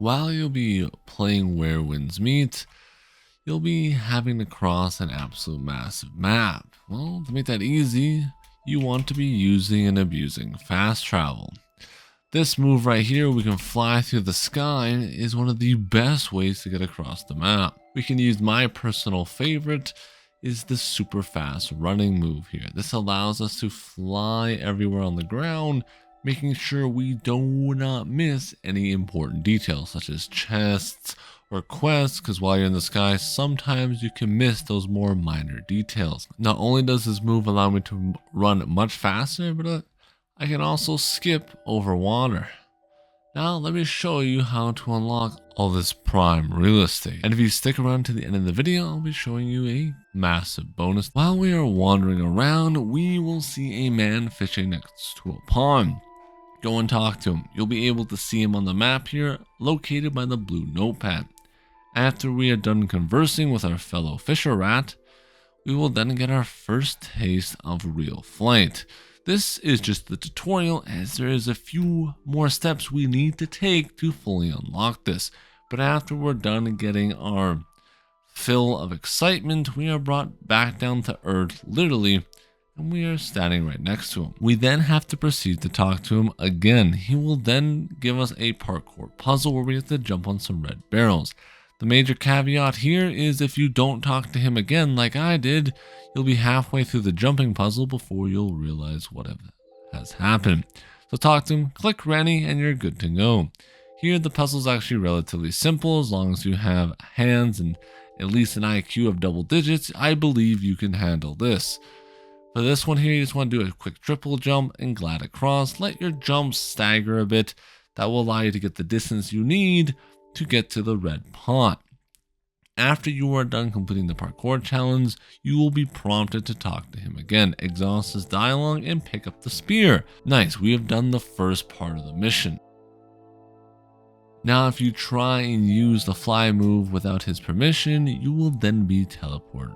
While you'll be playing Where Winds Meet, you'll be having to cross an absolute massive map. Well, to make that easy, you want to be using and abusing fast travel. This move right here, we can fly through the sky, is one of the best ways to get across the map. We can use my personal favorite, is the super fast running move here. This allows us to fly everywhere on the ground, making sure we do not miss any important details such as chests or quests, because while you're in the sky, sometimes you can miss those more minor details. Not only does this move allow me to run much faster, but I can also skip over water. Now let me show you how to unlock all this prime real estate. And if you stick around to the end of the video, I'll be showing you a massive bonus. While we are wandering around, we will see a man fishing next to a pond. Go and talk to him. You'll be able to see him on the map here, located by the blue notepad. After we are done conversing with our fellow fisher rat, we will then get our first taste of real flight. This is just the tutorial, as there is a few more steps we need to take to fully unlock this. But after we're done getting our fill of excitement, we are brought back down to earth, literally, and we are standing right next to him. We then have to proceed to talk to him again. He will then give us a parkour puzzle where we have to jump on some red barrels. The major caveat here is if you don't talk to him again like I did, you'll be halfway through the jumping puzzle before you'll realize what has happened. So talk to him, click Rennie, and you're good to go. Here the puzzle is actually relatively simple. As long as you have hands and at least an IQ of double digits, I believe you can handle this. For this one here, you just want to do a quick triple jump and glide across. Let your jumps stagger a bit. That will allow you to get the distance you need to get to the red pot. After you are done completing the parkour challenge, you will be prompted to talk to him again, exhaust his dialogue, and pick up the spear. Nice, we have done the first part of the mission. Now if you try and use the fly move without his permission, you will then be teleported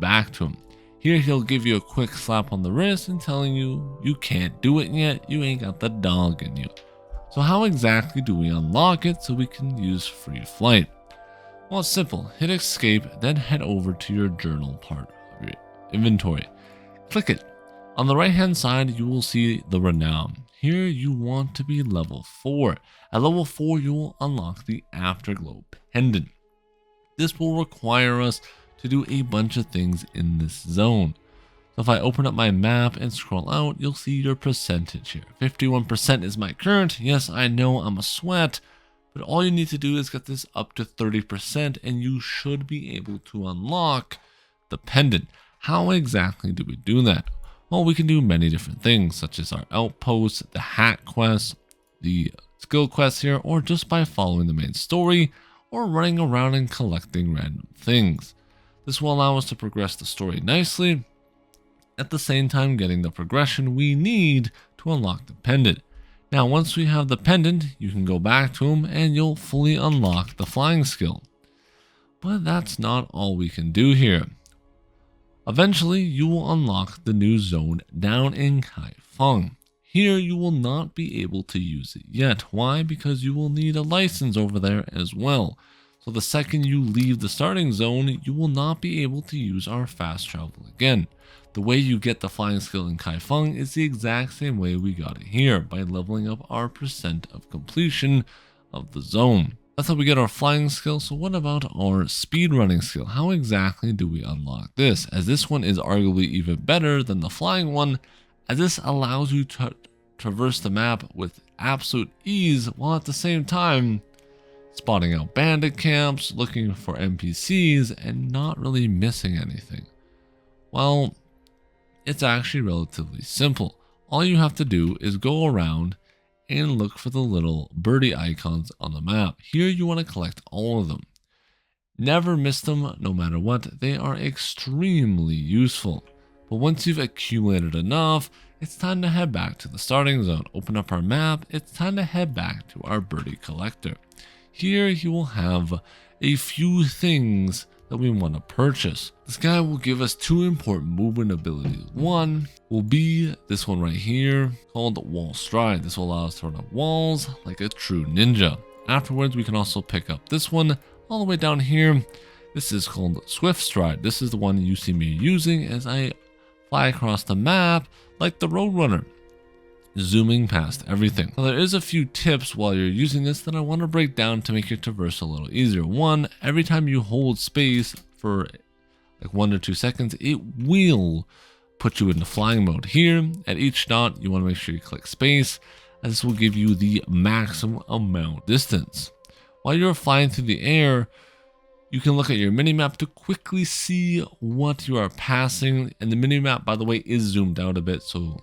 back to him. Here he'll give you a quick slap on the wrist and telling you you can't do it yet, you ain't got the dog in you. So how exactly do we unlock it so we can use free flight? Well, it's simple. Hit escape, then head over to your journal part of your inventory. Click it. On the right hand side, you will see the renown. Here you want to be level 4. At level 4, you will unlock the Afterglow pendant. This will require us to do a bunch of things in this zone. So if I open up my map and scroll out, you'll see your percentage here. 51% is my current. Yes, I know I'm a sweat, but all you need to do is get this up to 30% and you should be able to unlock the pendant. How exactly do we do that? Well, we can do many different things, such as our outposts, the hat quest, the skill quests here, or just by following the main story or running around and collecting random things. This will allow us to progress the story nicely, at the same time getting the progression we need to unlock the pendant. Now once we have the pendant, you can go back to him and you'll fully unlock the flying skill. But that's not all we can do here. Eventually you will unlock the new zone down in Kaifeng. Here you will not be able to use it yet. Why? Because you will need a license over there as well. So the second you leave the starting zone, you will not be able to use our fast travel again. The way you get the flying skill in Kaifeng is the exact same way we got it here, by leveling up our percent of completion of the zone. That's how we get our flying skill. So what about our speed running skill? How exactly do we unlock this? As this one is arguably even better than the flying one, as this allows you to traverse the map with absolute ease, while at the same time spotting out bandit camps, looking for NPCs, and not really missing anything. Well, it's actually relatively simple. All you have to do is go around and look for the little birdie icons on the map. Here you want to collect all of them. Never miss them no matter what. They are extremely useful. But once you've accumulated enough, it's time to head back to the starting zone. Open up our map. It's time to head back to our birdie collector. Here you will have a few things that we want to purchase. This guy will give us 2 important movement abilities. One will be this one right here called Wall Stride. This will allow us to run up walls like a true ninja. Afterwards, we can also pick up this one all the way down here. This is called Swift Stride. This is the one you see me using as I fly across the map like the Roadrunner, zooming past everything. Now, there is a few tips while you're using this that I want to break down to make your traverse a little easier. One, every time you hold space for like 1 to 2 seconds, it will put you into flying mode. Here, at each dot, you want to make sure you click space, as this will give you the maximum amount distance. While you're flying through the air, you can look at your minimap to quickly see what you are passing, and the minimap, by the way, is zoomed out a bit, so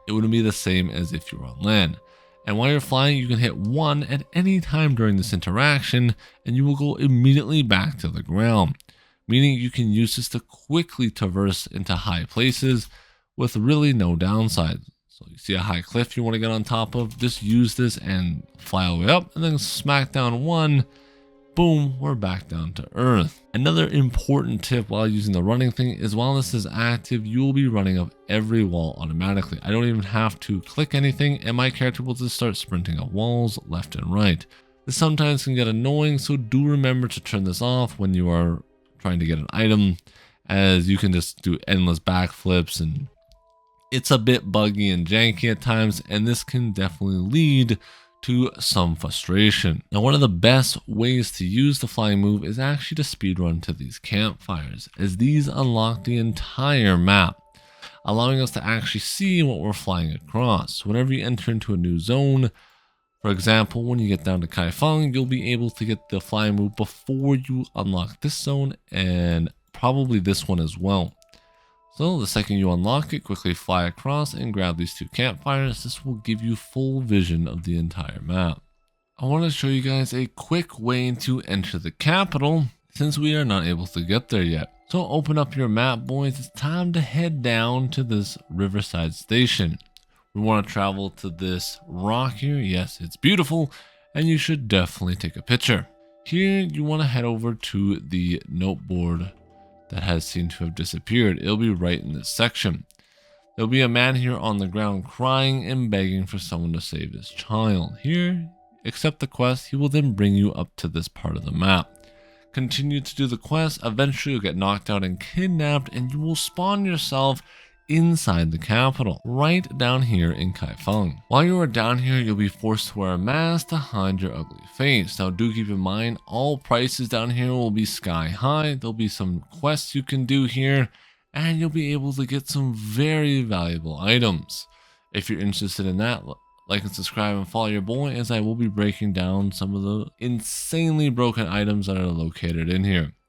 it wouldn't be the same as if you were on land. And while you're flying, you can hit 1 at any time during this interaction, and you will go immediately back to the ground, meaning you can use this to quickly traverse into high places with really no downside. So you see a high cliff you want to get on top of, just use this and fly all the way up, and then smack down 1. Boom, we're back down to earth. Another important tip while using the running thing is while this is active, you will be running up every wall automatically. I don't even have to click anything, and my character will just start sprinting up walls left and right. This sometimes can get annoying, so do remember to turn this off when you are trying to get an item, as you can just do endless backflips, and it's a bit buggy and janky at times, and this can definitely lead to some frustration. Now, one of the best ways to use the flying move is actually to speedrun to these campfires, as these unlock the entire map, allowing us to actually see what we're flying across. Whenever you enter into a new zone, for example, when you get down to Kaifeng, you'll be able to get the flying move before you unlock this zone, and probably this one as well. So the second you unlock it, quickly fly across and grab these 2 campfires. This will give you full vision of the entire map. I want to show you guys a quick way to enter the capital, since we are not able to get there yet. So open up your map, boys. It's time to head down to this riverside station. We want to travel to this rock here. Yes, it's beautiful, and you should definitely take a picture. Here, you want to head over to the noteboard that has seemed to have disappeared. It'll be right in this section. There'll be a man here on the ground crying and begging for someone to save his child. Here, accept the quest. He will then bring you up to this part of the map. Continue to do the quest. Eventually you'll get knocked out and kidnapped, and you will spawn yourself inside the capital, right down here in Kaifeng. While you are down here, you'll be forced to wear a mask to hide your ugly face. Now do keep in mind, all prices down here will be sky high. There'll be some quests you can do here, and you'll be able to get some very valuable items. If you're interested in that, like and subscribe and follow your boy, as I will be breaking down some of the insanely broken items that are located in here.